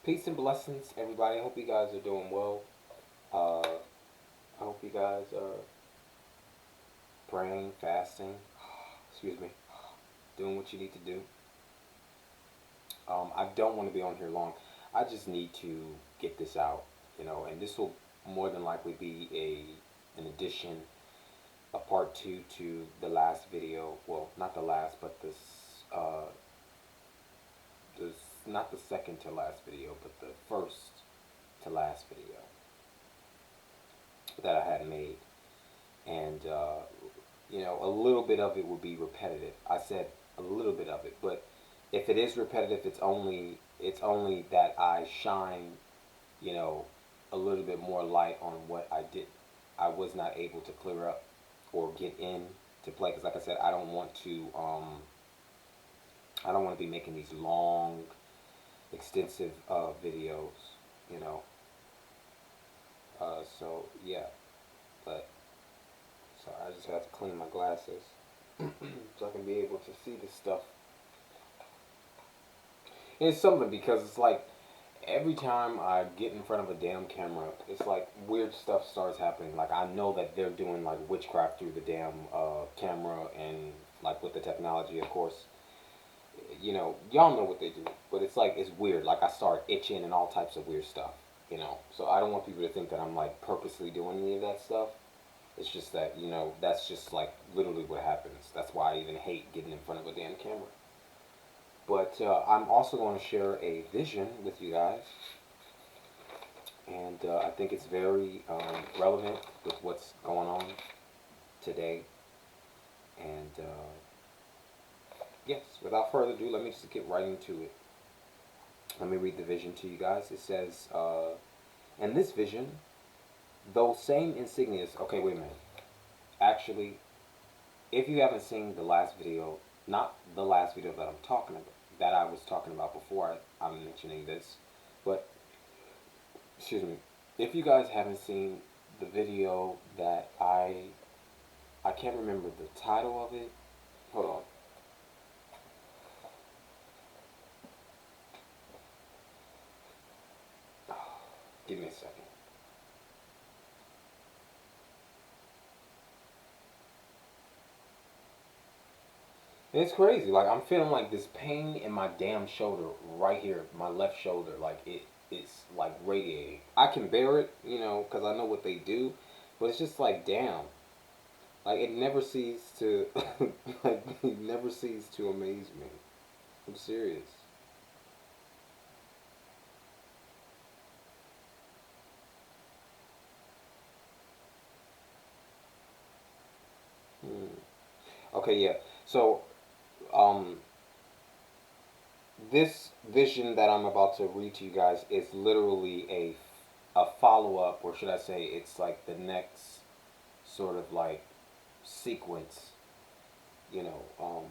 Peace and blessings, everybody. I hope you guys are doing well. I hope you guys are praying, fasting, excuse me, doing what you need to do. I don't want to be on here long. I just need to get this out, and this will more than likely be an addition, a part two to the last video. Well, not the last, but this not the second to last video, but the first to last video that I had made. And a little bit of it will be repetitive. I said a little bit of it, but if it is repetitive, it's only that I shine, a little bit more light on what I was not able to clear up or get in to play. Because like I said, I don't want to be making these long, extensive videos, you know. So yeah, but sorry, I just have to clean my glasses so I can be able to see this stuff. And it's something because it's like every time I get in front of a damn camera, it's like weird stuff starts happening. Like I know that they're doing like witchcraft through the damn camera and like with the technology, of course. Y'all know what they do, but it's like it's weird. Like I start itching and all types of weird stuff. So I don't want people to think that I'm like purposely doing any of that stuff. It's just that, that's just like literally what happens. That's why I even hate getting in front of a damn camera. But I'm also going to share a vision with you guys. And I think it's very relevant with what's going on today. And yes, without further ado, let me just get right into it. Let me read the vision to you guys. It says, in this vision, those same insignias. Okay, wait a minute. Actually, if you haven't seen the last video, not the last video that I'm talking about, that I was talking about before I'm mentioning this, but excuse me, if you guys haven't seen the video that I can't remember the title of it. Hold on. Give me a second. It's crazy. Like I'm feeling like this pain in my damn shoulder right here, my left shoulder. Like it's like radiating. I can bear it, because I know what they do, but it's just like damn. Like it never ceases to, like it never ceases to amaze me. I'm serious. Hmm. Okay, yeah. So, um, this vision that I'm about to read to you guys is literally a follow up, or should I say, it's like the next sort of like sequence, you know.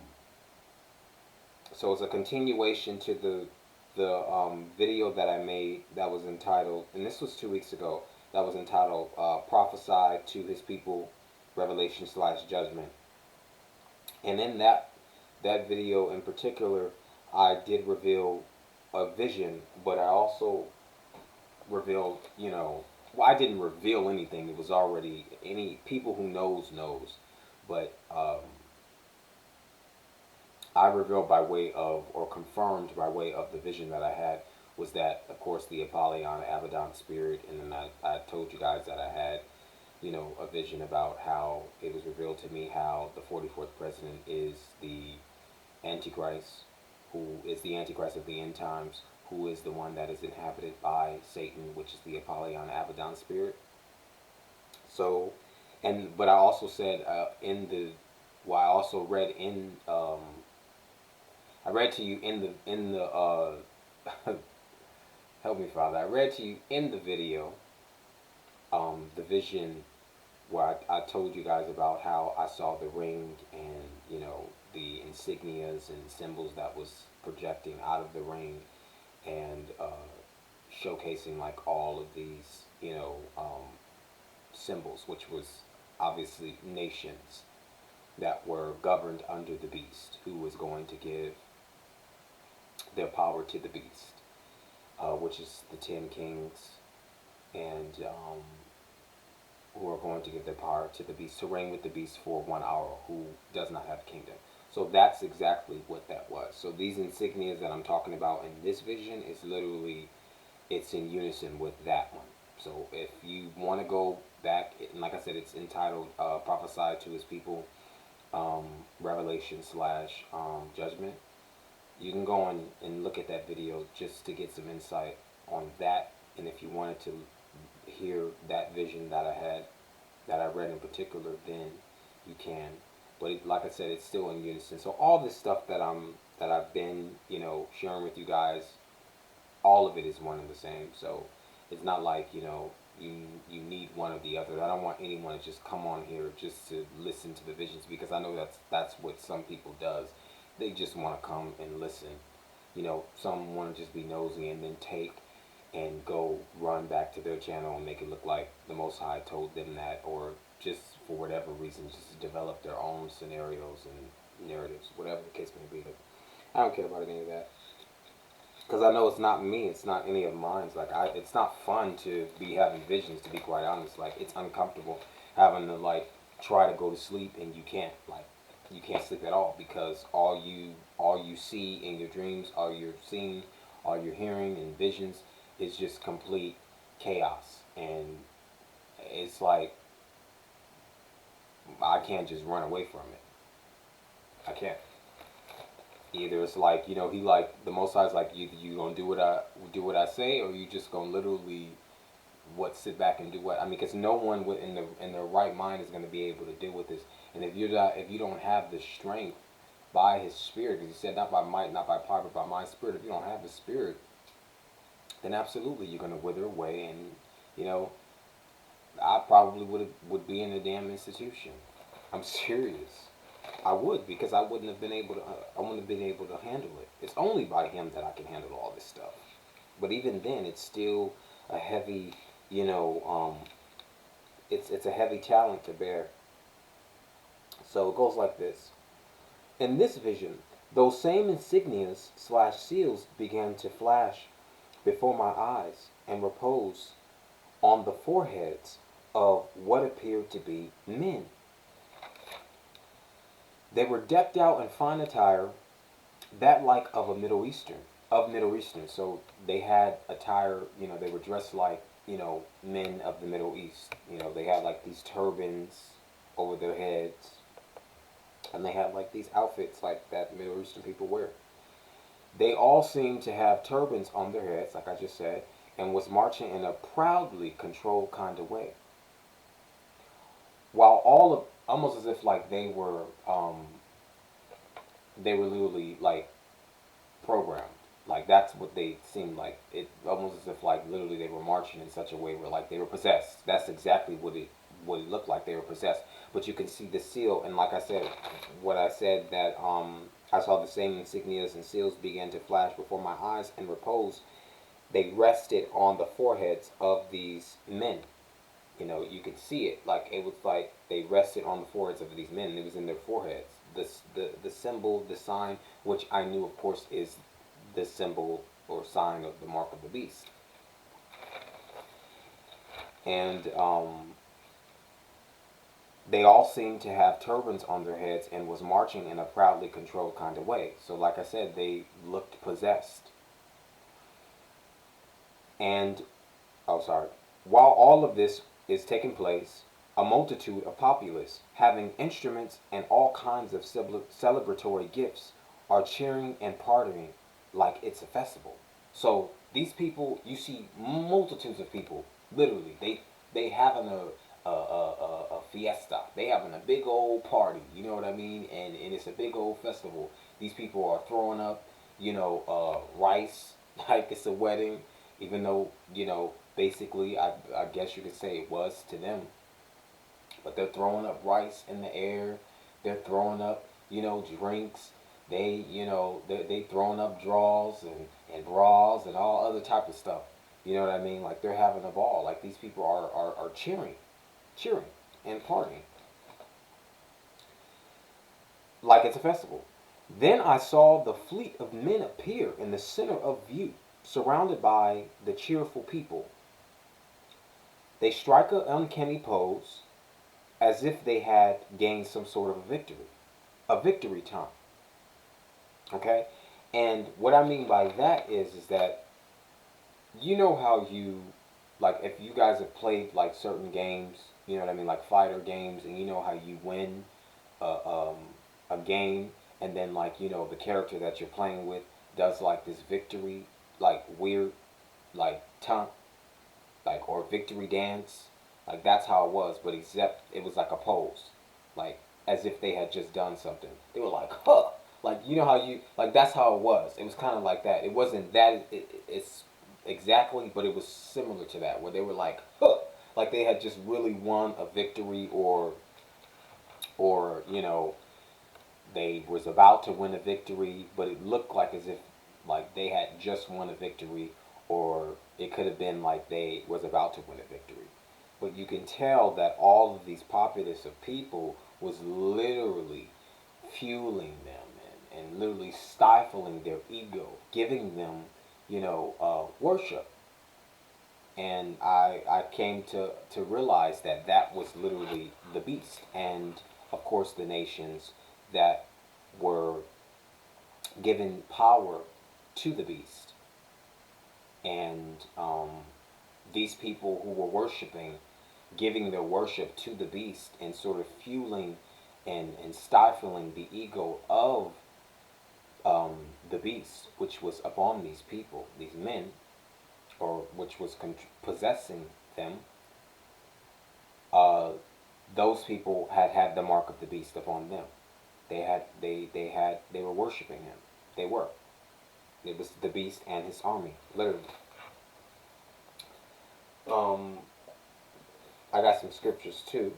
So it's a continuation to the video that I made that was entitled, and this was 2 weeks ago. That was entitled "Prophesy to His People, Revelation / Judgment." And in that video in particular, I did reveal a vision, but I also revealed, well, I didn't reveal anything. It was already, any people who knows, but I revealed by way of, or confirmed by way of the vision that I had, was that, of course, the Apollyon Abaddon spirit, and then I told you guys that I had, a vision about how it was revealed to me how the 44th president is the Antichrist, who is the Antichrist of the end times, who is the one that is inhabited by Satan, which is the Apollyon Abaddon spirit. So, but I also said I also read I read to you in the help me, Father. I read to you in the video, the vision where I told you guys about how I saw the ring and, the insignias and symbols that was projecting out of the ring and showcasing like all of these, symbols, which was obviously nations that were governed under the beast, who was going to give their power to the beast, which is the 10 kings, and who are going to give their power to the beast, to reign with the beast for 1 hour, who does not have a kingdom. So that's exactly what that was. So these insignias that I'm talking about in this vision is literally, it's in unison with that one. So if you want to go back, and like I said, it's entitled Prophesy to His People, Revelation slash Judgment. You can go on and look at that video just to get some insight on that. And if you wanted to hear that vision that I had, that I read in particular, then you can. But like I said, it's still in unison. So all this stuff that I've been, sharing with you guys, all of it is one and the same. So it's not like, you need one or the other. I don't want anyone to just come on here just to listen to the visions, because I know that's what some people does. They just want to come and listen. Some want to just be nosy and then take and go run back to their channel and make it look like the Most High told them that, or just for whatever reason, just to develop their own scenarios and narratives, whatever the case may be. But I don't care about any of that, because I know it's not me, it's not any of mine. It's not fun to be having visions, to be quite honest. Like, it's uncomfortable having to try to go to sleep and you can't sleep at all, because all you see in your dreams, all you're seeing, all you're hearing in visions is just complete chaos. And it's like, I can't just run away from it. I can't. Either it's like, the Most High's like, either you gonna do what I say, or you just gonna literally sit back and do what. I mean, because no one in their right mind is gonna be able to deal with this. And if you don't have the strength by His Spirit, because He said not by might, not by power, but by my Spirit. If you don't have the Spirit, then absolutely you're gonna wither away, and I probably would be in a damn institution. I'm serious. I would, because I wouldn't have been able to handle it. It's only by Him that I can handle all this stuff. But even then, it's still a heavy, it's a heavy talent to bear. So it goes like this. In this vision, those same insignias / seals began to flash before my eyes and repose on the foreheads of what appeared to be men. They were decked out in fine attire, that like of Middle Eastern. So they had attire, they were dressed like, men of the Middle East. They had like these turbans over their heads, and they had like these outfits like that Middle Eastern people wear. They all seemed to have turbans on their heads, like I just said, and was marching in a proudly controlled kind of way. While almost as if like they were literally like programmed. Like, that's what they seemed like. It almost as if like literally they were marching in such a way where like they were possessed. That's exactly what it looked like. They were possessed. But you can see the seal, and like I said, what I said, that I saw the same insignias and seals began to flash before my eyes and repose. They rested on the foreheads of these men. You could see it. Like, it was like they rested on the foreheads of these men, and it was in their foreheads. The symbol, the sign, which I knew, of course, is the symbol or sign of the mark of the beast. And they all seemed to have turbans on their heads and was marching in a proudly controlled kind of way. So like I said, they looked possessed. And, while all of this is taking place, a multitude of populace, having instruments and all kinds of celebratory gifts, are cheering and partying like it's a festival. So these people, you see multitudes of people, literally, they having a fiesta. They having a big old party, you know what I mean? And it's a big old festival. These people are throwing up, rice like it's a wedding, even though, basically, I guess you could say it was to them. But they're throwing up rice in the air. They're throwing up, drinks. They throwing up draws and bras and all other type of stuff. You know what I mean? Like, they're having a ball. Like, these people are cheering and partying like it's a festival. Then I saw the fleet of men appear in the center of view, surrounded by the cheerful people. They strike an uncanny pose as if they had gained some sort of a victory time. Okay? And what I mean by that is that you know how you, like, if you guys have played like certain games, you know what I mean, like fighter games, and you know how you win a a game, and then, like, you know, the character that you're playing with does like this victory, like weird, like tongue, like, or victory dance. Like, that's how it was, but except it was like a pose, like as if they had just done something. They were like, huh, like, you know how you, like, that's how it was. It was kind of like that. It wasn't that it's exactly, but it was similar to that, where they were like, huh, like they had just really won a victory, or you know, they was about to win a victory, but it looked like as if like they had just won a victory, or it could have been like they was about to win a victory. But you can tell that all of these populace of people was literally fueling them, and literally stifling their ego, giving them, you know, worship. And I came to realize that that was literally the beast, and of course the nations that were given power to the beast. And these people who were worshiping, giving their worship to the beast, and sort of fueling and stifling the ego of the beast, which was upon these people, these men, or which was possessing them. uh, those people had the mark of the beast upon them. They were worshiping him. They were. It was the beast and his army, literally. Um, I got some scriptures too.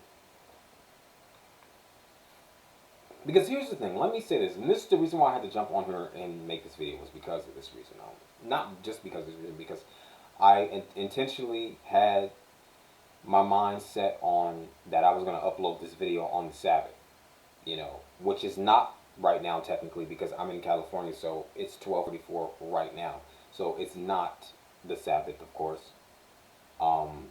Because here's the thing. Let me say this, and this is the reason why I had to jump on here and make this video, was because of this reason. Not just because of this reason, because I intentionally had my mind set on that I was going to upload this video on the Sabbath, you know, which is not right now technically, because I'm in California, so it's 12:44 right now. So it's not the Sabbath, of course. Um,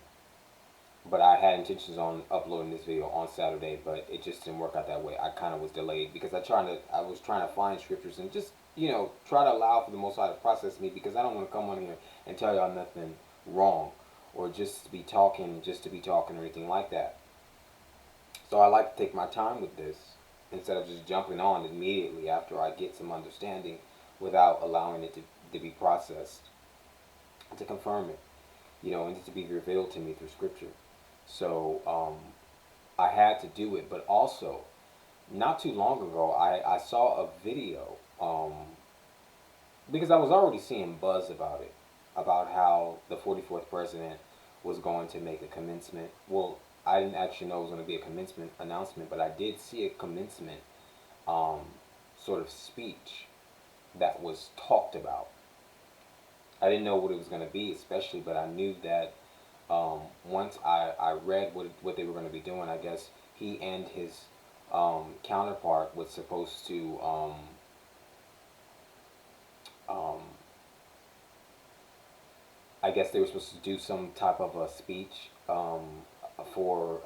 but I had intentions on uploading this video on Saturday, but it just didn't work out that way. I kind of was delayed because I was trying to find scriptures and just, you know, try to allow for the Most High to process me, because I don't want to come on here and tell y'all nothing wrong, or just be talking or anything like that. So I like to take my time with this instead of just jumping on immediately after I get some understanding, without allowing it to be processed, to confirm it, you know, and to be revealed to me through scripture. So I had to do it, but also not too long ago I saw a video, because I was already seeing buzz about it, about how the 44th president was going to make a commencement. Well, I didn't actually know it was going to be a commencement announcement, but I did see a commencement um, sort of speech that was talked about. I didn't know what it was going to be, especially, but I knew that once I read what they were going to be doing, I guess he and his counterpart was supposed to um, I guess they were supposed to do some type of a speech for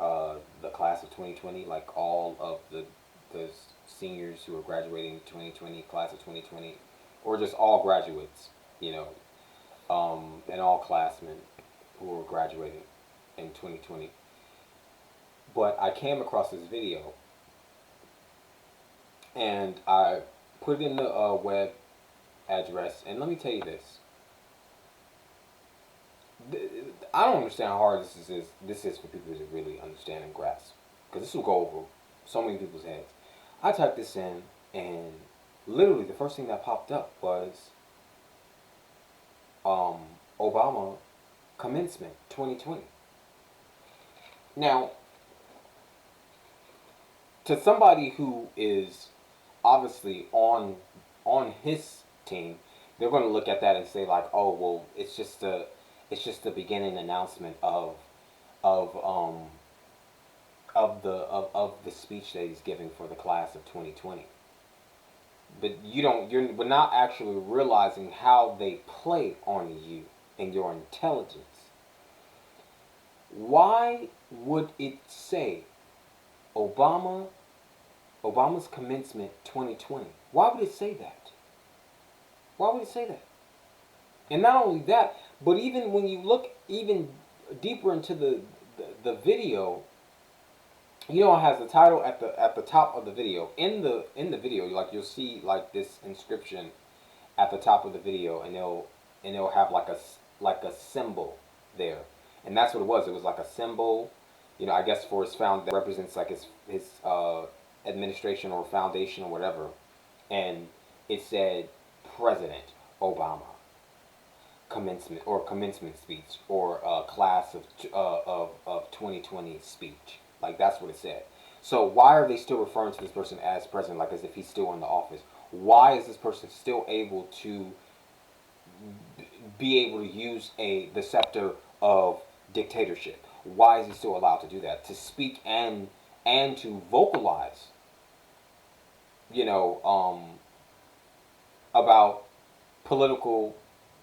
the class of 2020, like all of the seniors who are graduating 2020, class of 2020, or just all graduates, you know, and all classmen who are graduating in 2020. But I came across this video, and I put it in the web address, and let me tell you this. I don't understand how hard this is for people to really understand and grasp, because this will go over so many people's heads. I typed this in, and literally the first thing that popped up was um, Obama commencement 2020. Now, to somebody who is obviously on his team, they're going to look at that and say like, oh well, it's just the beginning announcement of um of the speech that he's giving for the class of 2020. but we're not actually realizing how they play on you and your intelligence. Why would it say Obama's commencement 2020? Why would it say that? Why would it say that? And not only that, but even when you look even deeper into the video, you know, it has the title at the top of the video. In the video, like you'll see like this inscription at the top of the video, and it'll have like a symbol there, and that's what it was. It was like a symbol, you know, I guess for his found that represents like his administration or foundation or whatever, and it said President Obama commencement speech or class of 2020 speech. Like that's what it said. So why are they still referring to this person as president, like as if he's still in the office? Why is this person still able to be able to use the scepter of dictatorship? Why is he still allowed to do that? To speak and to vocalize, you know, about political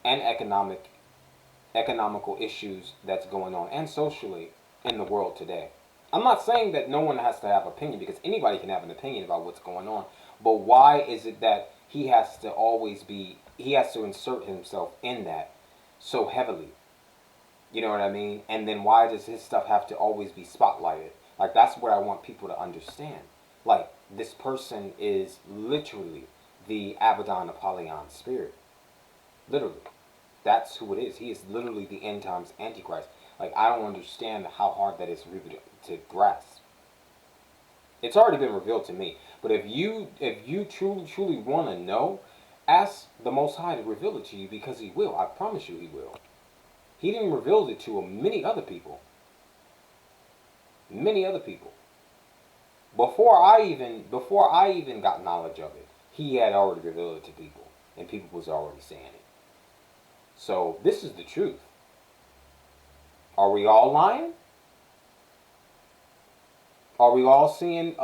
and economical issues that's going on and socially in the world today. I'm not saying that no one has to have opinion, because anybody can have an opinion about what's going on. But why is it that he has to insert himself in that so heavily? You know what I mean? And then why does his stuff have to always be spotlighted? Like that's what I want people to understand. Like this person is literally the Abaddon Apollyon spirit. Literally. That's who it is. He is literally the end times Antichrist. Like, I don't understand how hard that is for people to grasp. It's already been revealed to me. But if you truly want to know, ask the Most High to reveal it to you, because He will. I promise you He will. He didn't reveal it to many other people. Many other people. Before I even got knowledge of it, He had already revealed it to people. And people was already saying it. So, this is the truth. Are we all lying? Are we all seeing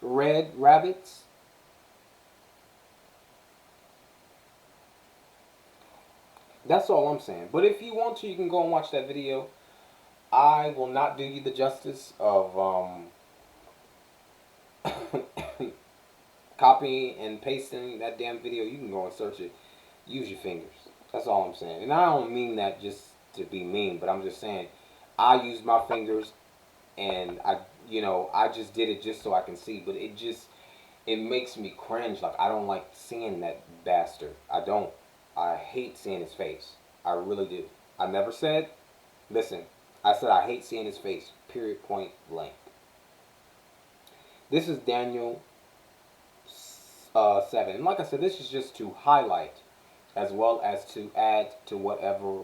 red rabbits? That's all I'm saying. But if you want to, you can go and watch that video. I will not do you the justice of copying and pasting that damn video. You can go and search it. Use your fingers. That's all I'm saying. And I don't mean that just to be mean, but I'm just saying I use my fingers, and I just did it just so I can see. But it makes me cringe. Like, I don't like seeing that bastard. I don't. I hate seeing his face. I really do. I never said, listen, I said I hate seeing his face. Period, point blank. This is Daniel 7. And like I said, this is just to highlight, as well as to add to whatever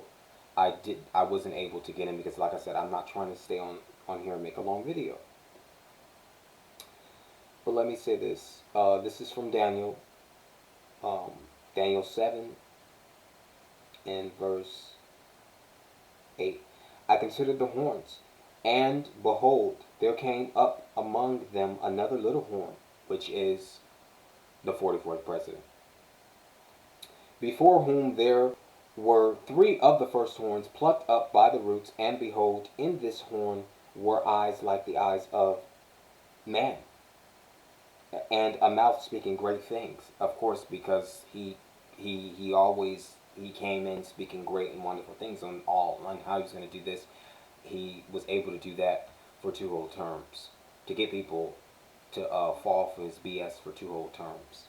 I wasn't able to get in, because like I said, I'm not trying to stay on here and make a long video. But let me say this. This is from Daniel. Daniel 7 and verse 8. I considered the horns, and behold, there came up among them another little horn, which is the 44th president, before whom there were 3 of the first horns plucked up by the roots, and behold, in this horn were eyes like the eyes of man, and a mouth speaking great things. Of course, because he came in speaking great and wonderful things on how he was going to do this. He was able to do that for 2 whole terms, to get people to fall for his BS for 2 whole terms.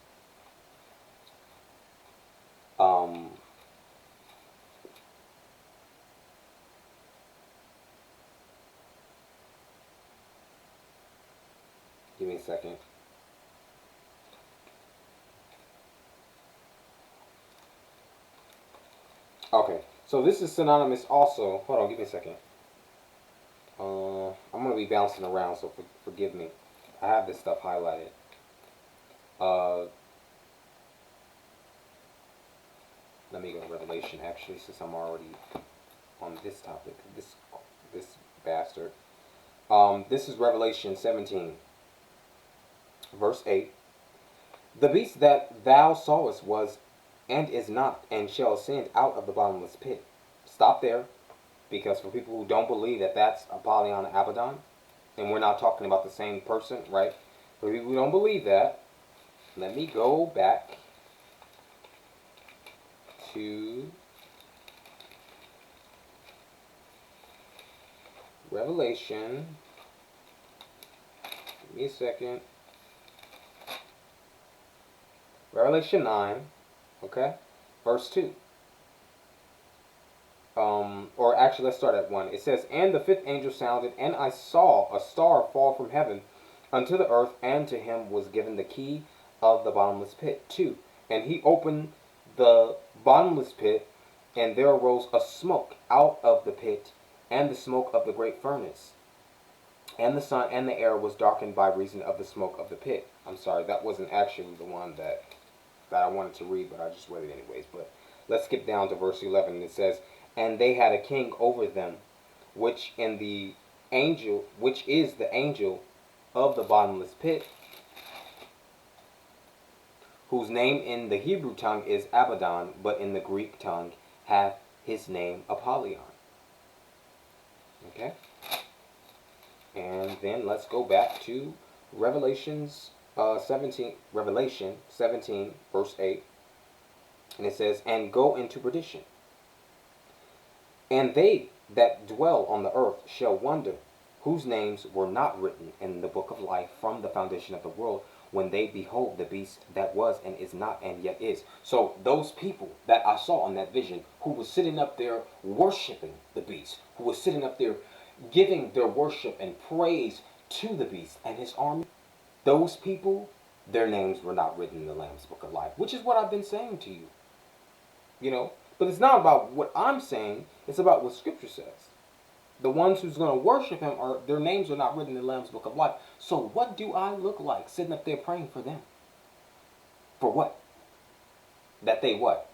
Give me a second. Okay, so this is synonymous also. Hold on, give me a second. I'm going to be bouncing around, so forgive me. I have this stuff highlighted. Let me go to Revelation, actually, since I'm already on this topic. This bastard. This is Revelation 17, verse 8. The beast that thou sawest was and is not and shall ascend out of the bottomless pit. Stop there, because for people who don't believe that that's Apollyon and Abaddon, and we're not talking about the same person, right? For people who don't believe that, let me go back to Revelation. Give me a second. Revelation 9, okay? Verse 2. Or actually, let's start at 1. It says, "And the fifth angel sounded, and I saw a star fall from heaven unto the earth, and to him was given the key of the bottomless pit." 2. "And he opened the bottomless pit, and there arose a smoke out of the pit, and the smoke of the great furnace. And the sun and the air was darkened by reason of the smoke of the pit." I'm sorry, that wasn't actually the one that I wanted to read, but I just read it anyways. But let's skip down to verse 11. And it says, "And they had a king over them, which is the angel of the bottomless pit, whose name in the Hebrew tongue is Abaddon, but in the Greek tongue hath his name Apollyon." Okay? And then let's go back to Revelation 17, verse 8. And it says, "And go into perdition. And they that dwell on the earth shall wonder, whose names were not written in the book of life from the foundation of the world, when they behold the beast that was and is not and yet is." So those people that I saw in that vision, who was sitting up there worshiping the beast, who was sitting up there giving their worship and praise to the beast and his army, those people, their names were not written in the Lamb's book of life, which is what I've been saying to you. You know, but it's not about what I'm saying, it's about what Scripture says. The ones who's going to worship him, their names are not written in the Lamb's book of life. So what do I look like sitting up there praying for them? For what? That they what?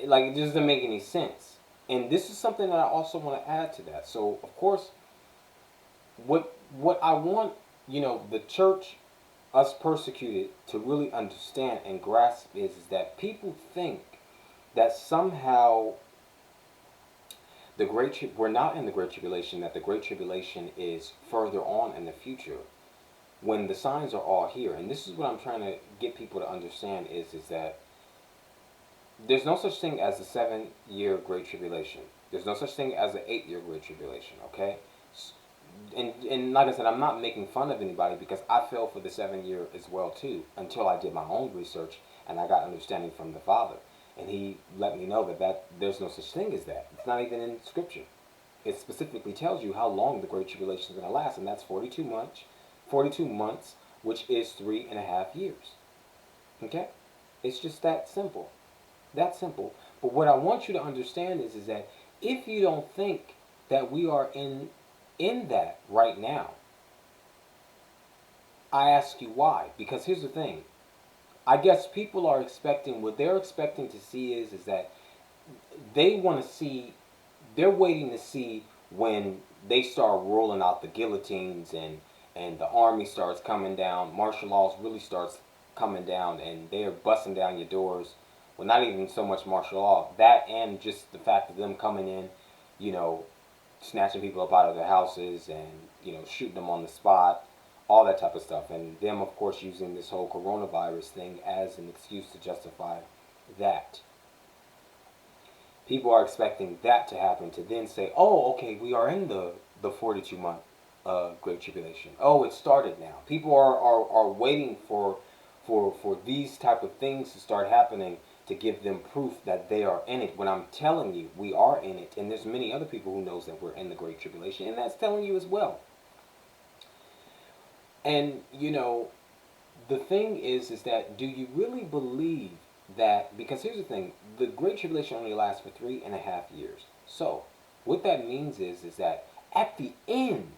Like, it doesn't make any sense. And this is something that I also want to add to that. So, of course, what I want, the church, us persecuted, to really understand and grasp is that people think that somehow we're not in the Great Tribulation, that the Great Tribulation is further on in the future, when the signs are all here. And this is what I'm trying to get people to understand is that there's no such thing as a 7-year Great Tribulation. There's no such thing as an 8-year Great Tribulation, okay? And like I said, I'm not making fun of anybody, because I fell for the 7-year as well too, until I did my own research and I got understanding from the Father. And he let me know that there's no such thing as that. It's not even in Scripture. It specifically tells you how long the Great Tribulation is going to last, and that's 42 months, which is 3.5 years. Okay? It's just that simple. That simple. But what I want you to understand is that if you don't think that we are in that right now, I ask you why. Because here's the thing. I guess people are expecting, what they're expecting to see is that they want to see, they're waiting to see when they start rolling out the guillotines and the army starts coming down, martial laws really starts coming down, and they're busting down your doors. Well, not even so much martial law, that and just the fact of them coming in, snatching people up out of their houses and, shooting them on the spot, all that type of stuff. And them, of course, using this whole coronavirus thing as an excuse to justify that. People are expecting that to happen, to then say, oh, okay, we are in the 42-month Great Tribulation. Oh, it started now. People are waiting for these type of things to start happening to give them proof that they are in it, when I'm telling you we are in it. And there's many other people who knows that we're in the Great Tribulation, and that's telling you as well. And, the thing is that do you really believe that, because here's the thing, the Great Tribulation only lasts for 3.5 years. So, what that means is that at the end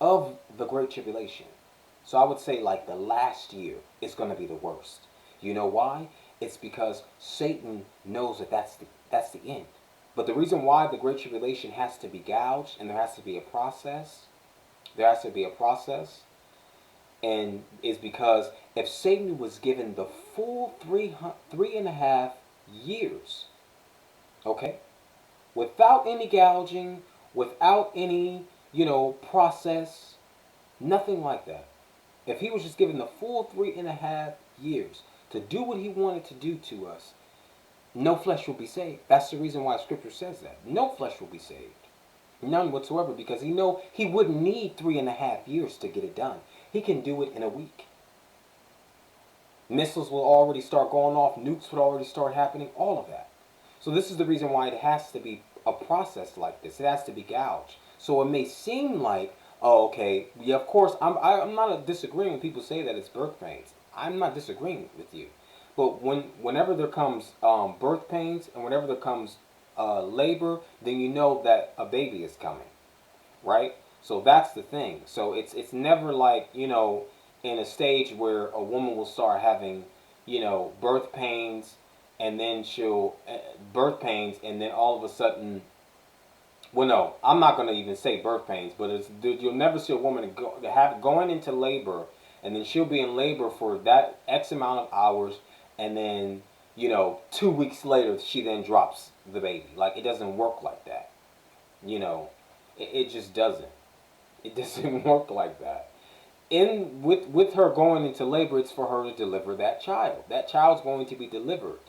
of the Great Tribulation, so I would say like the last year is going to be the worst. You know why? It's because Satan knows that that's the end. But the reason why the Great Tribulation has to be gouged, and there has to be a process, And it's because if Satan was given the full 3.5 years, okay, without any gouging, without any, process, nothing like that. If he was just given the full 3.5 years to do what he wanted to do to us, no flesh will be saved. That's the reason why Scripture says that. No flesh will be saved. None whatsoever, because he wouldn't need 3.5 years to get it done. He can do it in a week. Missiles will already start going off, nukes would already start happening, all of that. So this is the reason why it has to be a process like this. It has to be gouged. So it may seem like, oh, okay, yeah, of course, I'm not disagreeing when people say that it's birth pains. I'm not disagreeing with you. But whenever there comes birth pains and whenever there comes labor, then you know that a baby is coming, right? So that's the thing. So it's never like, in a stage where a woman will start having, birth pains, and then she'll birth pains, and then all of a sudden, well, no, I'm not going to even say birth pains, but you'll never see a woman going into labor, and then she'll be in labor for that X amount of hours, and then 2 weeks later she then drops the baby. Like, it doesn't work like that. It just doesn't. It doesn't work like that. With her going into labor, it's for her to deliver that child. That child's going to be delivered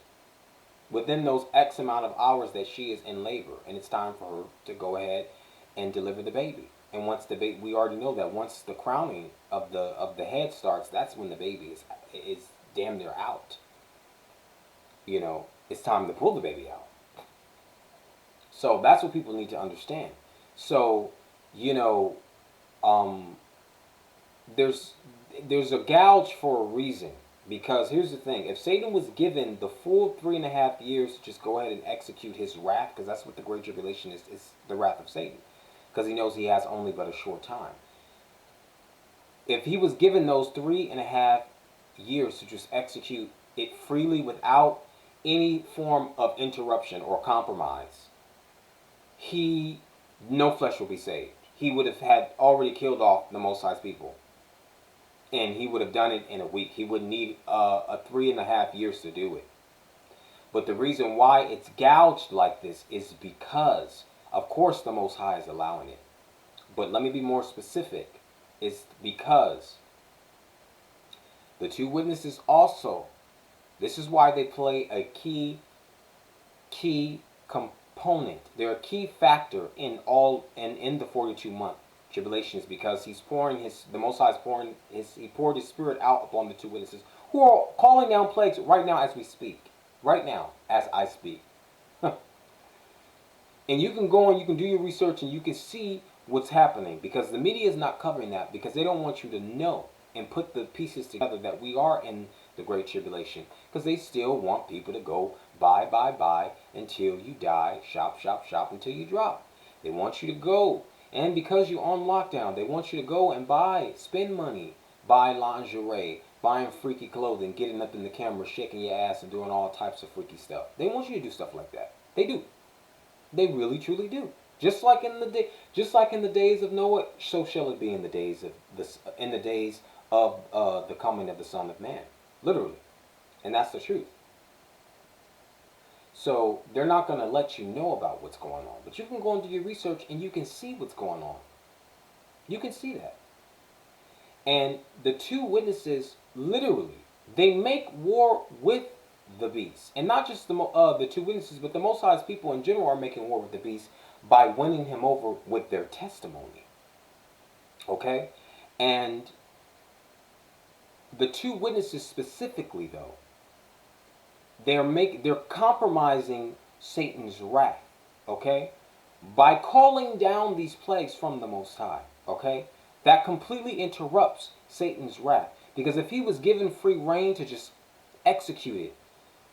within those X amount of hours that she is in labor, and it's time for her to go ahead and deliver the baby. And once the baby, we already know that once the crowning of the head starts, that's when the baby is damn near out. It's time to pull the baby out. So that's what people need to understand. So, there's a gouge for a reason. Because here's the thing, if Satan was given the full 3.5 years to just go ahead and execute his wrath, because that's what the Great Tribulation is the wrath of Satan, because he knows he has only but a short time. If he was given those 3.5 years to just execute it freely without any form of interruption or compromise, no flesh will be saved. He would have had already killed off the Most High's people. And he would have done it in a week. He wouldn't need a 3.5 years to do it. But the reason why it's gouged like this is because, of course, the Most High is allowing it. But let me be more specific. It's because the two witnesses also, this is why they play a key component. They're a key factor in the 42-month tribulations, because the Most High he poured his Spirit out upon the two witnesses who are calling down plagues right now as we speak. Right now as I speak. And you can go and you can do your research and you can see what's happening, because the media is not covering that, because they don't want you to know and put the pieces together that we are in the Great Tribulation, because they still want people to go buy until you die, shop until you drop. They want you to go. And because you're on lockdown, they want you to go and spend money, buy lingerie, buying freaky clothing, getting up in the camera, shaking your ass, and doing all types of freaky stuff. They want you to do stuff like that. They do. They really, truly do. Just like in the days of Noah, so shall it be in the days of the coming of the Son of Man, literally, and that's the truth. So they're not going to let you know about what's going on. But you can go and do your research and you can see what's going on. You can see that. And the two witnesses, literally, they make war with the beast. And not just the two witnesses, but the Most High's people in general are making war with the beast by winning him over with their testimony. Okay? And the two witnesses specifically, though, they're compromising Satan's wrath, okay? By calling down these plagues from the Most High, okay? That completely interrupts Satan's wrath. Because if he was given free reign to just execute it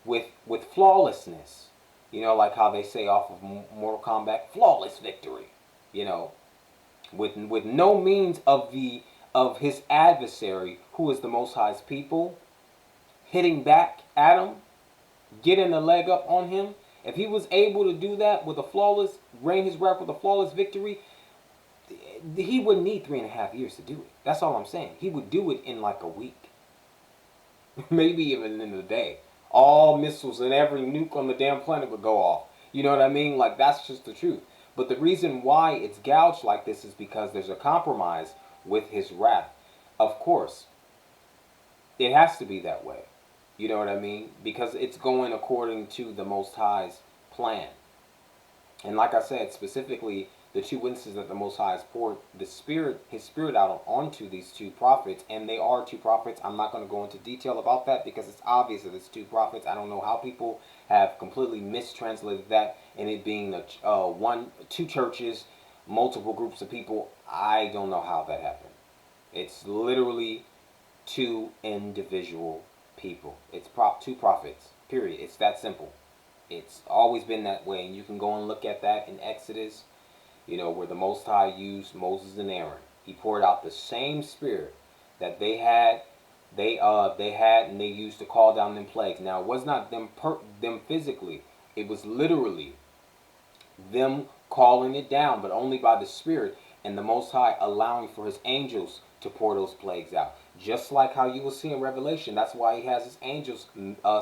with flawlessness, like how they say off of Mortal Kombat, flawless victory, with no means of his adversary, who is the Most High's people, hitting back at him, getting a leg up on him. If he was able to do that with a flawless, reign his wrath with a flawless victory, He wouldn't need 3.5 years to do it. That's all I'm saying. He would do it in like a week. Maybe even in a day. All missiles and every nuke on the damn planet would go off. You know what I mean? Like, that's just the truth. But the reason why it's gouged like this is because there's a compromise with his wrath. Of course, it has to be that way. You know what I mean? Because it's going according to the Most High's plan. And like I said, specifically, the two witnesses that the Most High has poured His Spirit out onto these two prophets, and they are two prophets. I'm not going to go into detail about that because it's obvious that it's two prophets. I don't know how people have completely mistranslated that, and it being two churches, multiple groups of people. I don't know how that happened. It's literally two individual people. It's two prophets. Period. It's that simple. It's always been that way, and you can go and look at that in Exodus, where the Most High used Moses and Aaron. He poured out the same Spirit that they had, and they used to call down them plagues. Now, it was not them physically; it was literally them calling it down, but only by the Spirit, and the Most High allowing for His angels to pour those plagues out. Just like how you will see in Revelation. That's why He has His angels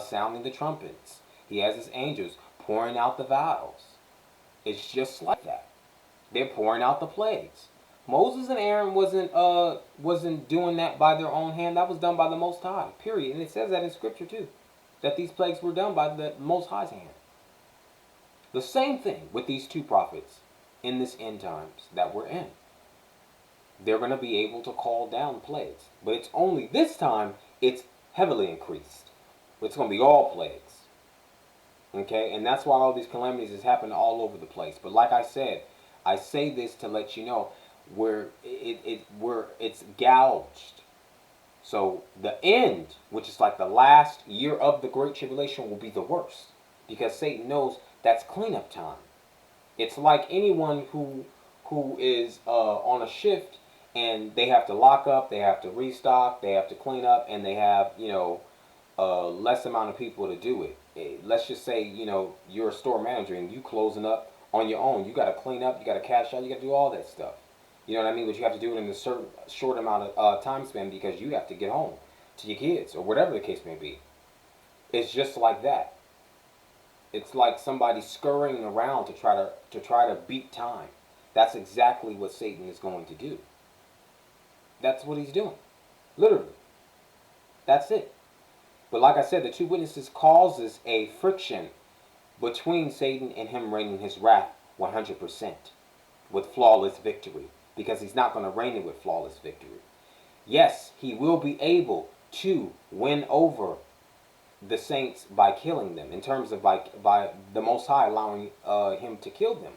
sounding the trumpets. He has His angels pouring out the vials. It's just like that. They're pouring out the plagues. Moses and Aaron wasn't doing that by their own hand. That was done by the Most High. Period. And it says that in Scripture too, that these plagues were done by the Most High's hand. The same thing with these two prophets in this end times that we're in. They're going to be able to call down plagues, but it's only this time it's heavily increased. It's going to be all plagues. Okay, and that's why all these calamities is happening all over the place. But like I said, I say this to let you know where it's gouged. So the end, which is like the last year of the Great Tribulation, will be the worst because Satan knows that's cleanup time. It's like anyone who is on a shift and they have to lock up, they have to restock, they have to clean up, and they have less amount of people to do it. Let's just say, you're a store manager and you closing up on your own. You got to clean up, you got to cash out, you got to do all that stuff. You know what I mean? But you have to do it in a certain short amount of time span because you have to get home to your kids or whatever the case may be. It's just like that. It's like somebody scurrying around to try to beat time. That's exactly what Satan is going to do. That's what he's doing. Literally. That's it. But like I said, the two witnesses causes a friction between Satan and him reigning his wrath 100% with flawless victory. Because he's not going to reign it with flawless victory. Yes, he will be able to win over the saints by killing them. In terms of by the Most High allowing him to kill them.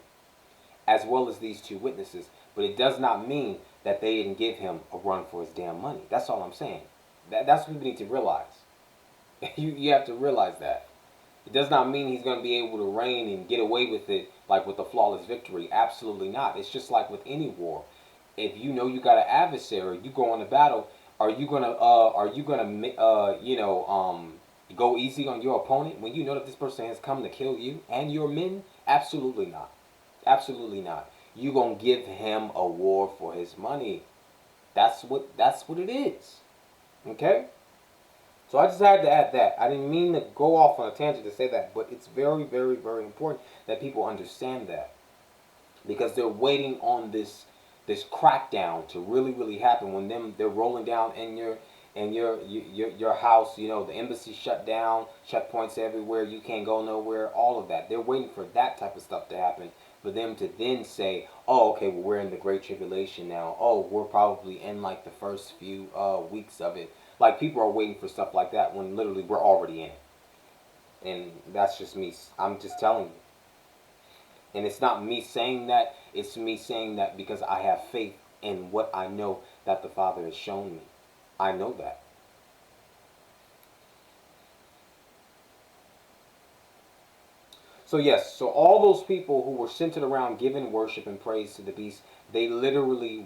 As well as these two witnesses. But it does not mean that they didn't give him a run for his damn money. That's all I'm saying. That's what we need to realize. You have to realize that. It does not mean he's going to be able to reign and get away with it like with a flawless victory. Absolutely not. It's just like with any war. If you know you got an adversary, you go on a battle. Are you gonna go easy on your opponent when you know that this person has come to kill you and your men? Absolutely not. Absolutely not. You gonna give him a war for his money. That's what it is. Okay. So I just had to add that. I didn't mean to go off on a tangent to say that, but it's very, very, very important that people understand that. Because they're waiting on this crackdown to really, really happen when they're rolling down in your house, the embassy shut down, checkpoints everywhere, you can't go nowhere, all of that. They're waiting for that type of stuff to happen for them to then say, oh, okay, well, we're in the Great Tribulation now. Oh, we're probably in like the first few weeks of it. Like, people are waiting for stuff like that when literally we're already in it. And that's just me. I'm just telling you. And it's not me saying that. It's me saying that because I have faith in what I know that the Father has shown me. I know that. So yes, so all those people who were centered around giving worship and praise to the beast, they literally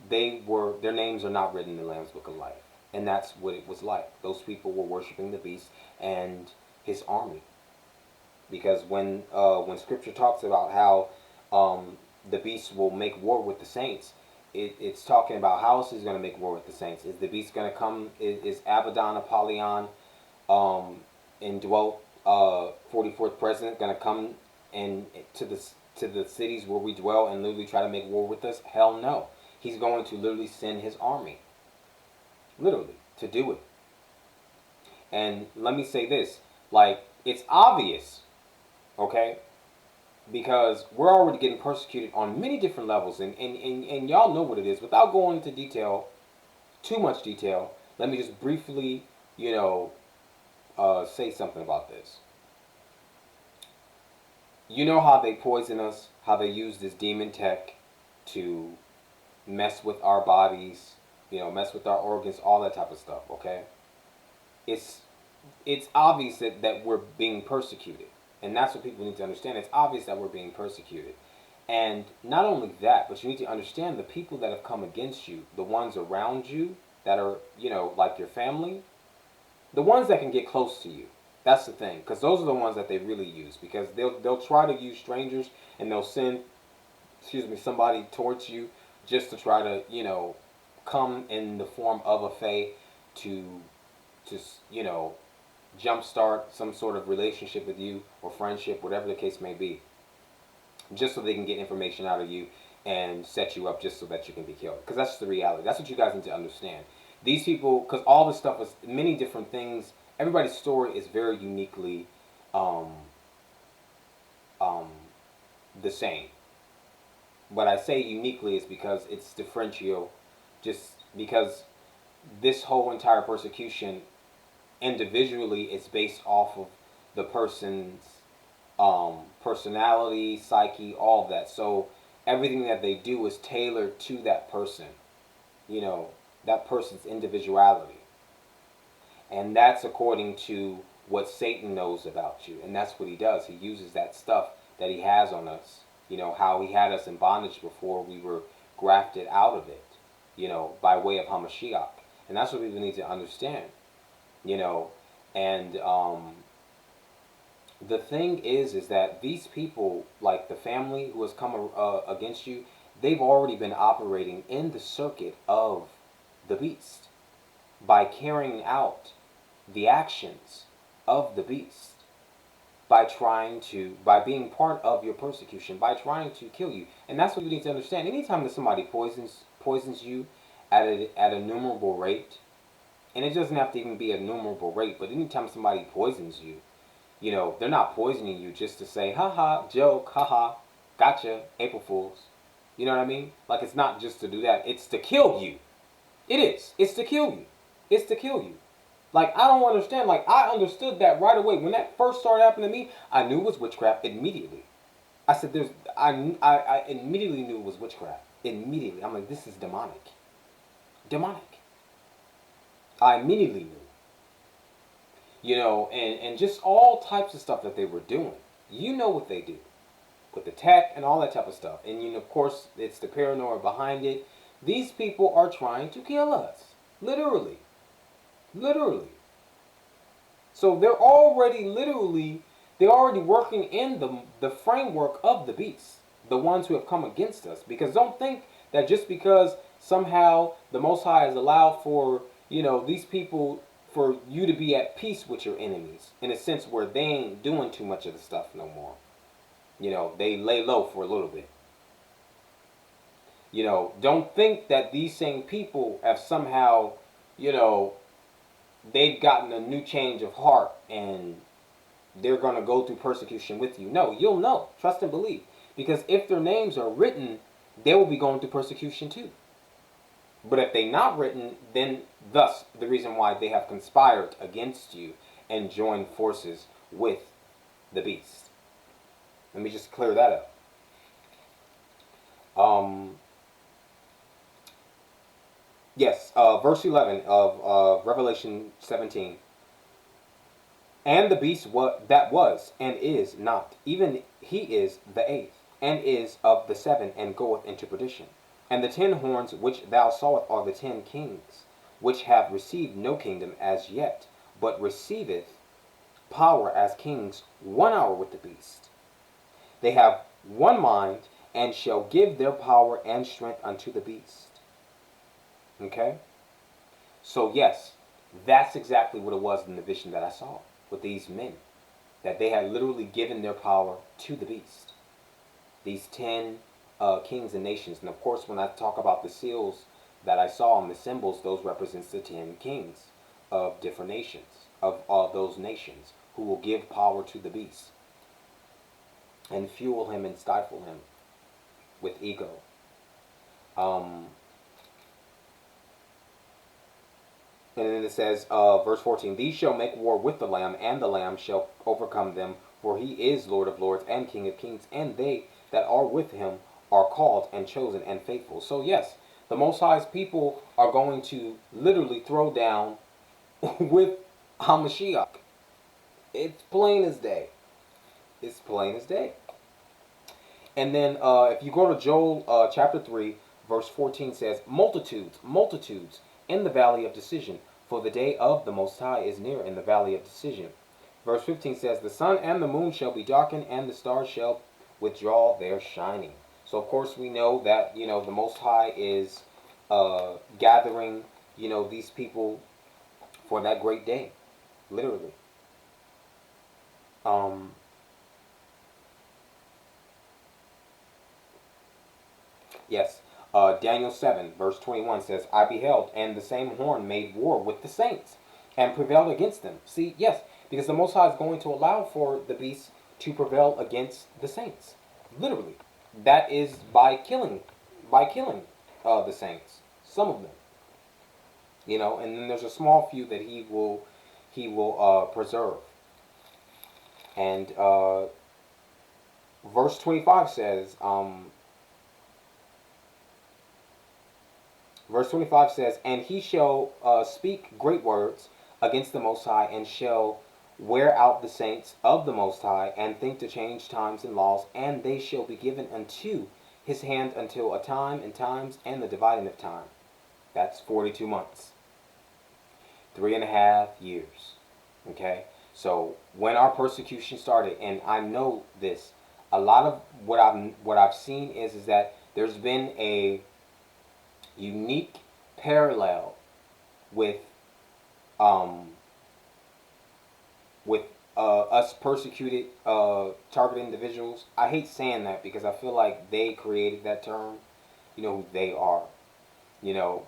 their names are not written in the Lamb's Book of Life. And that's what it was like. Those people were worshiping the beast and his army. Because when Scripture talks about how the beast will make war with the saints. It's talking about how else is going to make war with the saints. Is the beast going to come? Is Abaddon, Apollyon, indwelt 44th president going to come and to the cities where we dwell and literally try to make war with us? Hell no. He's going to literally send his army, literally, to do it. And let me say this, like, it's obvious, okay? Because we're already getting persecuted on many different levels, and y'all know what it is. Without going into detail, too much detail, let me just briefly, say something about this. You know how they poison us, how they use this demon tech to mess with our bodies, mess with our organs, all that type of stuff, okay? It's obvious that we're being persecuted. And that's what people need to understand. It's obvious that we're being persecuted. And not only that, but you need to understand the people that have come against you, the ones around you that are, like your family, the ones that can get close to you. That's the thing. Because those are the ones that they really use. Because they'll try to use strangers and they'll send, somebody towards you just to try to, come in the form of a fae to jumpstart some sort of relationship with you or friendship, whatever the case may be, just so they can get information out of you and set you up just so that you can be killed. Because that's the reality. That's what you guys need to understand. These people, because all this stuff is many different things. Everybody's story is very uniquely the same. What I say uniquely is because it's differential, just because this whole entire persecution individually it's based off of the person's personality, psyche, all of that. So everything that they do is tailored to that person, that person's individuality. And that's according to what Satan knows about you. And that's what he does. He uses that stuff that he has on us, how he had us in bondage before we were grafted out of it, by way of Hamashiach. And that's what people need to understand. And the thing is that these people, like the family who has come against you, they've already been operating in the circuit of the beast by carrying out the actions of the beast, by being part of your persecution, by trying to kill you. And that's what you need to understand. Anytime that somebody poisons you at a numerable rate, and it doesn't have to even be a numerable rate, but anytime somebody poisons you, they're not poisoning you just to say, haha, joke, haha, gotcha, April Fools. You know what I mean? Like, it's not just to do that. It's to kill you. It is. It's to kill you. It's to kill you. Like, I don't understand. Like, I understood that right away. When that first started happening to me, I knew it was witchcraft immediately. I said, I immediately knew it was witchcraft. Immediately. I'm like, this is demonic. Demonic. I immediately knew. And just all types of stuff that they were doing. You know what they do. With the tech and all that type of stuff. And, of course, it's the paranoia behind it. These people are trying to kill us. Literally. Literally. So they're already working in the framework of the beast. The ones who have come against us. Because don't think that just because somehow the Most High has allowed for, these people, for you to be at peace with your enemies. In a sense where they ain't doing too much of the stuff no more. They lay low for a little bit. Don't think that these same people have somehow, they've gotten a new change of heart and they're going to go through persecution with you. No, you'll know. Trust and believe. Because if their names are written, they will be going through persecution too. But if they're not written, then thus the reason why they have conspired against you and joined forces with the beast. Let me just clear that up. Yes, verse 11 of Revelation 17. And the beast that was and is not, even he is the eighth, and is of the seven, and goeth into perdition. And the 10 horns which thou sawest are the 10 kings, which have received no kingdom as yet, but receiveth power as kings 1 hour with the beast. They have one mind and shall give their power and strength unto the beast. Okay? So yes, that's exactly what it was in the vision that I saw with these men. That they had literally given their power to the beast. These 10 kings and nations. And of course, when I talk about the seals that I saw and the symbols, those represents the 10 kings of different nations, of all those nations, who will give power to the beast and fuel him and stifle him with ego. And then it says, verse 14, these shall make war with the Lamb, and the Lamb shall overcome them, for he is Lord of lords and King of kings, and they that are with him are called and chosen and faithful. So yes, the Most High's people are going to literally throw down with HaMashiach. It's plain as day. It's plain as day. And then if you go to Joel chapter 3, verse 14 says, multitudes, multitudes in the valley of decision, for the day of the Most High is near in the valley of decision. Verse 15 says, the sun and the moon shall be darkened, and the stars shall withdraw their shining. So of course we know that, the Most High is gathering, these people for that great day, literally. Yes. Daniel 7, verse 21 says, I beheld, and the same horn made war with the saints, and prevailed against them. See, yes, because the Most High is going to allow for the beast to prevail against the saints. Literally. That is by killing the saints. Some of them. And then there's a small few that he will preserve. And verse 25 says, verse 25 says, and he shall speak great words against the Most High, and shall wear out the saints of the Most High, and think to change times and laws, and they shall be given unto his hand until a time and times and the dividing of time. That's 42 months. 3.5 years. Okay? So when our persecution started, and I know this, a lot of what I've seen is that there's been a unique parallel with us persecuted targeted individuals. I hate saying that because I feel like they created that term. You know who they are.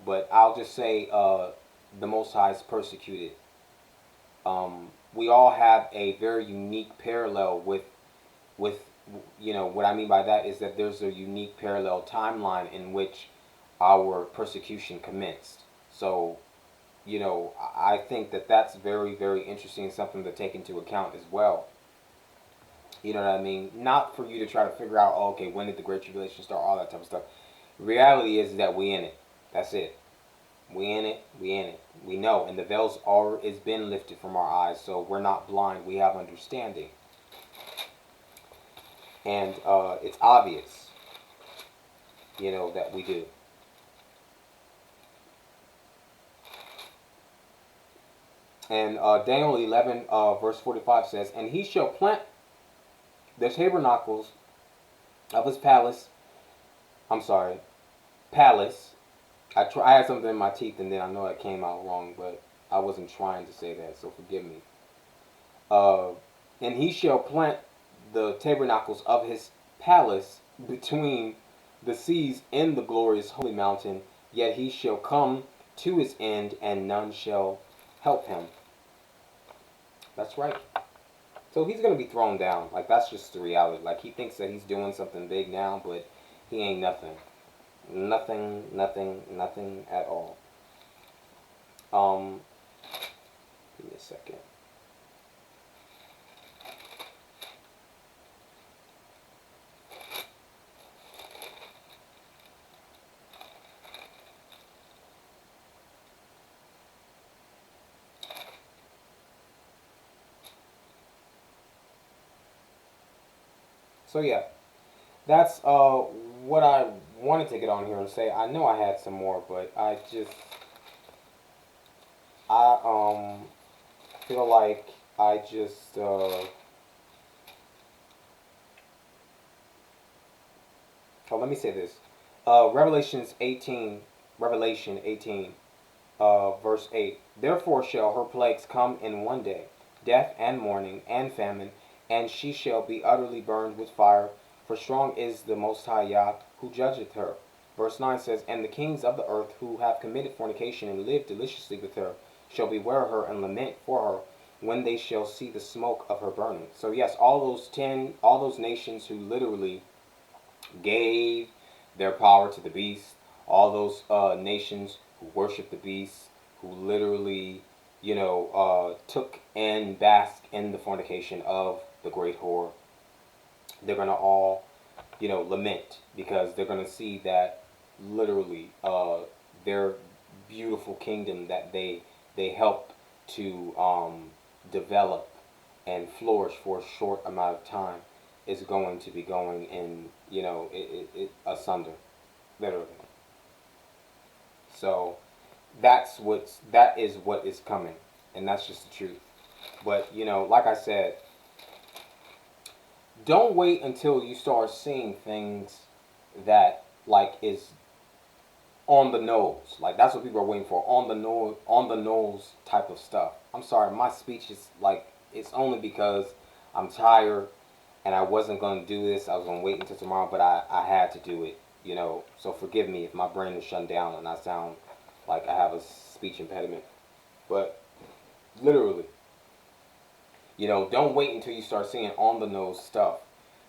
But I'll just say the Most High is persecuted. We all have a very unique parallel with what I mean by that is that there's a unique parallel timeline in which our persecution commenced. So, I think that that's very, very interesting and something to take into account as well. You know what I mean? Not for you to try to figure out, oh, okay, when did the Great Tribulation start, all that type of stuff. Reality is that we in it. That's it. We in it. We in it. We know. And the veil's it's been lifted from our eyes, so we're not blind. We have understanding. And it's obvious, that we do. And Daniel 11, verse 45 says, and he shall plant the tabernacles of his palace. Palace. I had something in my teeth, and then I know it came out wrong, but I wasn't trying to say that, so forgive me. And he shall plant the tabernacles of his palace between the seas in the glorious holy mountain, yet he shall come to his end, and none shall help him. That's right. So he's going to be thrown down. Like, that's just the reality. Like, he thinks that he's doing something big now, but he ain't nothing. Nothing at all. Give me a second. So yeah, that's what I wanted to get on here and say. I know I had some more, but I feel like I Oh, let me say this. Revelation 18, verse 8. Therefore shall her plagues come in one day, death and mourning and famine, and she shall be utterly burned with fire, for strong is the Most High Yah, who judgeth her. Verse 9 says, and the kings of the earth who have committed fornication and lived deliciously with her shall beware her and lament for her when they shall see the smoke of her burning. So yes, all those nations who literally gave their power to the beast, all those nations who worship the beast, who literally, took and bask in the fornication of the great whore, they're going to all, lament, because they're going to see that literally their beautiful kingdom that they helped to develop and flourish for a short amount of time is going to be going in, it asunder, literally. So that is what is coming, and that's just the truth. But like I said, don't wait until you start seeing things that like is on the nose. Like that's what people are waiting for, on the nose type of stuff. I'm sorry, my speech is like, it's only because I'm tired and I wasn't going to do this. I was going to wait until tomorrow, but I had to do it, So forgive me if my brain is shut down and I sound like I have a speech impediment. But literally, don't wait until you start seeing on the nose stuff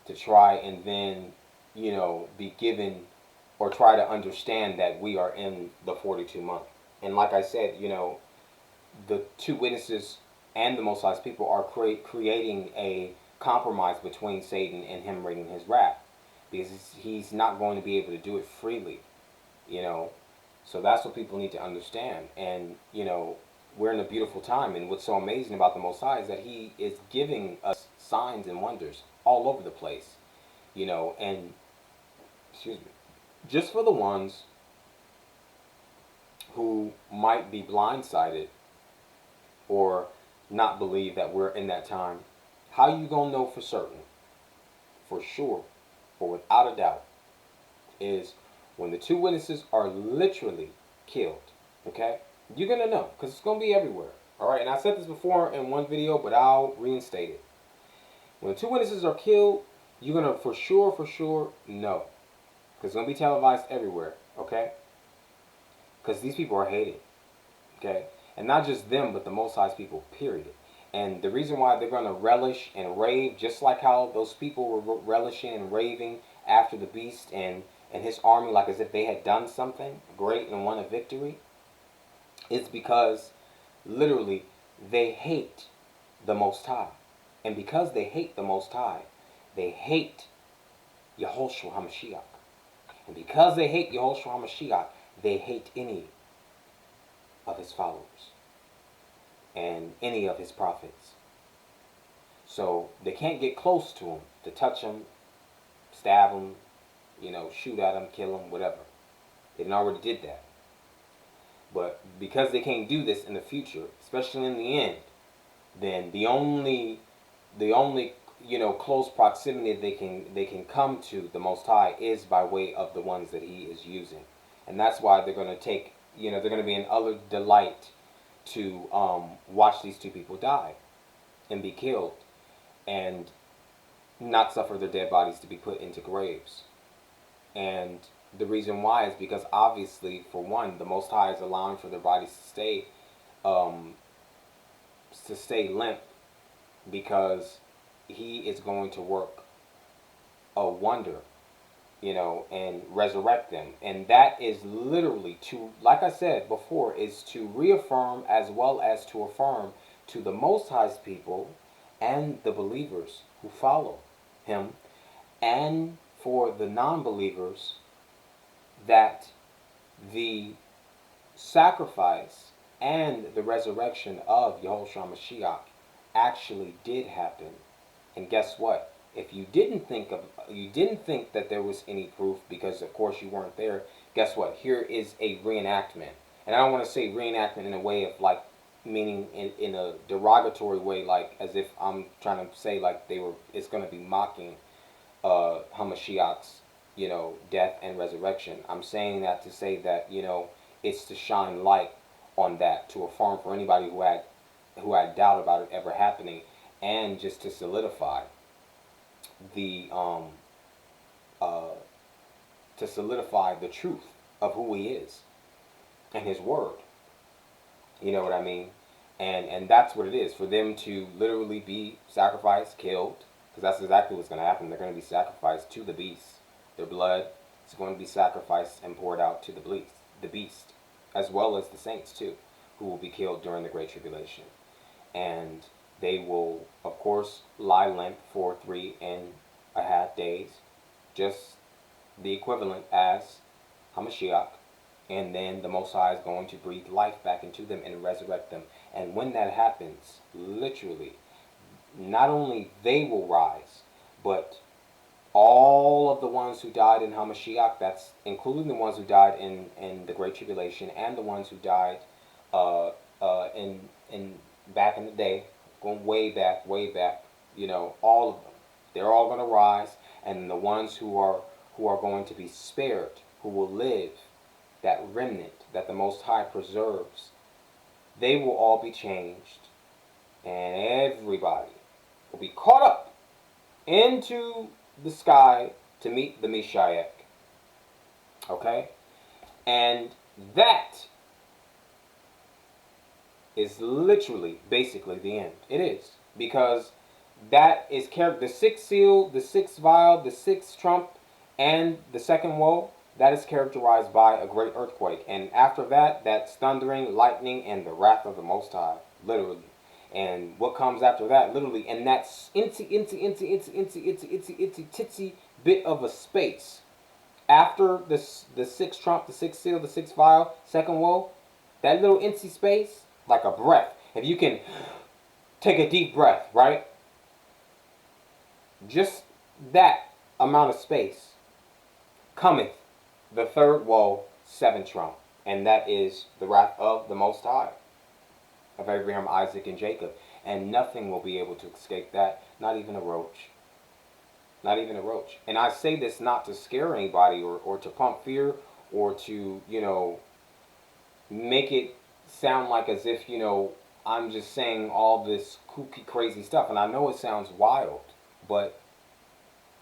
to try and then, be given or try to understand that we are in the 42 month. And like I said, the two witnesses and the Most High's people are creating a compromise between Satan and him bringing his wrath, because he's not going to be able to do it freely, So that's what people need to understand. And we're in a beautiful time, and what's so amazing about the Most High is that he is giving us signs and wonders all over the place, and excuse me, just for the ones who might be blindsided or not believe that we're in that time. How you gonna know for certain, for sure, or without a doubt, is when the two witnesses are literally killed. Okay, you're gonna know, because it's gonna be everywhere. All right, and I said this before in one video, but I'll reinstate it. When the two witnesses are killed, you're gonna for sure know, because it's gonna be televised everywhere. Okay, because these people are hated. Okay, and not just them, but the Most High's people, period. And the reason why they're going to relish and rave, just like how those people were relishing and raving after the beast and his army, like as if they had done something great and won a victory, is because literally they hate the Most High. And because they hate the Most High, they hate Yahushua HaMashiach. And because they hate Yahushua HaMashiach, they hate any of his followers and any of his prophets. So they can't get close to him to touch him, stab him, shoot at him, kill him, whatever. They already did that. But because they can't do this in the future, especially in the end, then the only close proximity they can come to the Most High is by way of the ones that he is using. And that's why they're going to take, they're going to be in utter delight to watch these two people die and be killed and not suffer their dead bodies to be put into graves. And the reason why is because obviously, for one, the Most High is allowing for their bodies to stay limp, because he is going to work a wonder, and resurrect them. And that is literally to, like I said before, is to reaffirm as well as to affirm to the Most High's people and the believers who follow him, and for the non-believers, that the sacrifice and the resurrection of Yahushua Mashiach actually did happen. And guess what? If you didn't think that there was any proof, because of course you weren't there, guess what? Here is a reenactment. And I don't want to say reenactment in a way of like, meaning in a derogatory way, like as if I'm trying to say like it's going to be mocking Hamashiach's death and resurrection. I'm saying that to say that, it's to shine light on that, to affirm for anybody who had doubt about it ever happening, and just to solidify the uh, the truth of who he is and his word. You know what I mean? And that's what it is, for them to literally be sacrificed, killed, because that's exactly what's going to happen. They're going to be sacrificed to the beast. Their blood is going to be sacrificed and poured out to the beast, as well as the saints too, who will be killed during the Great Tribulation. And they will, of course, lie limp for 3.5 days, just the equivalent as Hamashiach, and then the Most High is going to breathe life back into them and resurrect them. And when that happens, literally, not only they will rise, but all of the ones who died in Hamashiach, that's including the ones who died in the Great Tribulation, and the ones who died in back in the day, going way back, all of them, they're all going to rise, and the ones who are going to be spared, who will live, that remnant that the Most High preserves, they will all be changed, and everybody will be caught up into the sky to meet the Messiah. Okay? And that is literally, basically, the end. It is. Because that is the sixth seal, the sixth vial, the sixth trump, and the second woe, that is characterized by a great earthquake. And after that, that's thundering, lightning, and the wrath of the Most High, literally. And what comes after that, literally, and that's incy bit of a space. After the sixth trump, the sixth seal, the sixth vial, second woe, that little incy space, like a breath. If you can take a deep breath, right? Just that amount of space cometh the third woe, seventh trump, and that is the wrath of the Most High, of Abraham, Isaac, and Jacob. And nothing will be able to escape that, not even a roach. Not even a roach. And I say this not to scare anybody or to pump fear or to, make it sound like as if, I'm just saying all this kooky, crazy stuff. And I know it sounds wild, but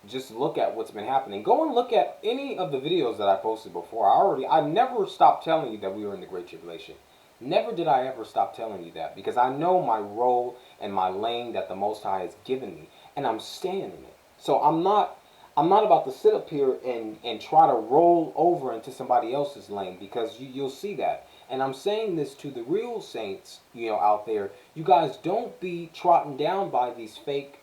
just look at what's been happening. Go and look at any of the videos that I posted before. I never stopped telling you that we were in the Great Tribulation. Never did I ever stop telling you that, because I know my role and my lane that the Most High has given me, and I'm staying in it. So I'm not about to sit up here and try to roll over into somebody else's lane, because you'll see that. And I'm saying this to the real saints, out there. You guys don't be trodden down by these fake,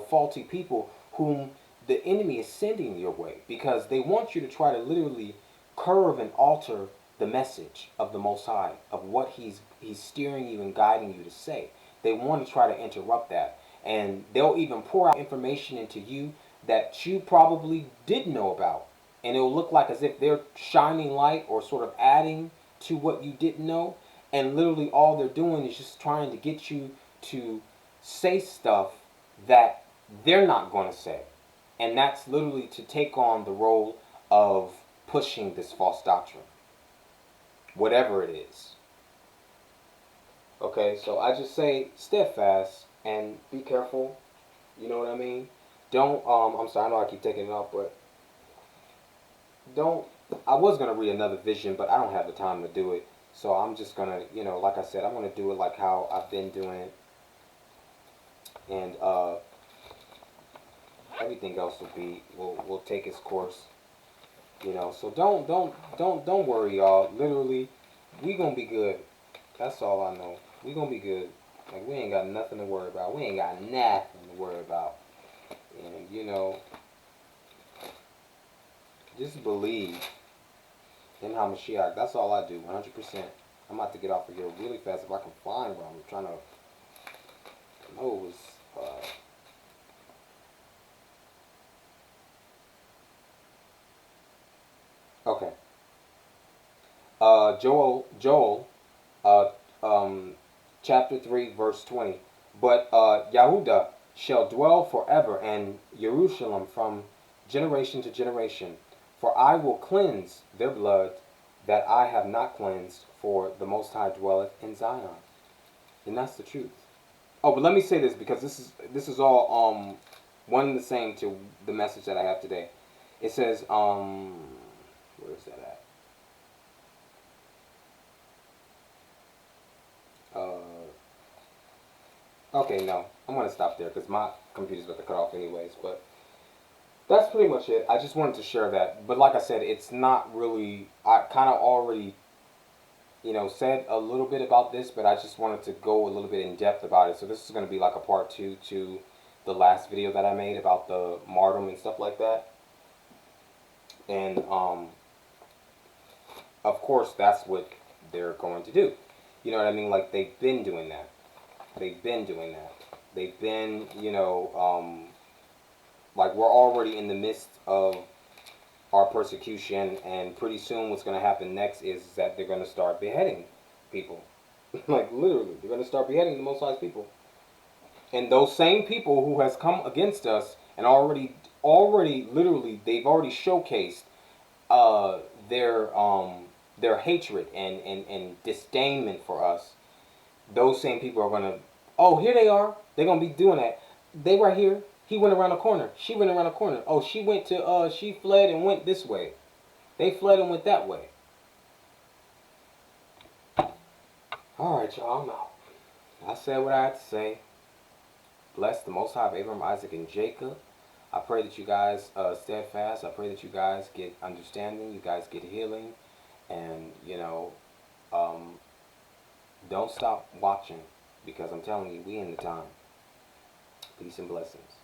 faulty people whom the enemy is sending your way, because they want you to try to literally curve and alter the message of the Most High, of what he's steering you and guiding you to say. They want to try to interrupt that, and they'll even pour out information into you that you probably didn't know about, and it'll look like as if they're shining light or sort of adding to what you didn't know, and literally all they're doing is just trying to get you to say stuff that they're not going to say. And that's literally to take on the role of pushing this false doctrine, whatever it is. Okay, so I just say steadfast and be careful. You know what I mean? Don't, I'm sorry, I know I keep taking it off, but don't, I was going to read another vision, but I don't have the time to do it. So I'm just going to, like I said, I'm going to do it like how I've been doing it. And everything else will take its course, So don't worry, y'all. Literally, we gonna be good. That's all I know. We gonna be good. Like, we ain't got nothing to worry about. We ain't got nothing to worry about. And just believe in Hamashiach. That's all I do. 100%. I'm about to get off of here really fast if I can find where I'm trying to. I know it was. Okay. Joel, chapter 3, verse 20. But Yahudah shall dwell forever, and Jerusalem from generation to generation. For I will cleanse their blood that I have not cleansed, for the Most High dwelleth in Zion. And that's the truth. Oh, but let me say this, because this is all one and the same to the message that I have today. It says where is that at? Okay, no, I'm gonna stop there because my computer's about to cut off anyways. But that's pretty much it. I just wanted to share that. But like I said, it's not really. I kind of already, said a little bit about this, but I just wanted to go a little bit in depth about it. So this is going to be like a part 2 to the last video that I made about the martyrdom and stuff like that. And of course, that's what they're going to do. You know what I mean? Like, they've been doing that. They've been doing that. They've been, like, we're already in the midst of our persecution, and pretty soon what's going to happen next is that they're going to start beheading people. Like, literally, they're going to start beheading the Most High's people. And those same people who has come against us and already, literally, they've already showcased their hatred and disdainment for us. Those same people are gonna, oh, here they are. They're gonna be doing that. They right here. He went around the corner. She went around the corner. Oh, she went to she fled and went this way. They fled and went that way. All right, y'all. I'm out. I said what I had to say. Bless the Most High of Abraham, Isaac, and Jacob. I pray that you guys steadfast. I pray that you guys get understanding. You guys get healing, and don't stop watching, because I'm telling you, we in the time. Peace and blessings.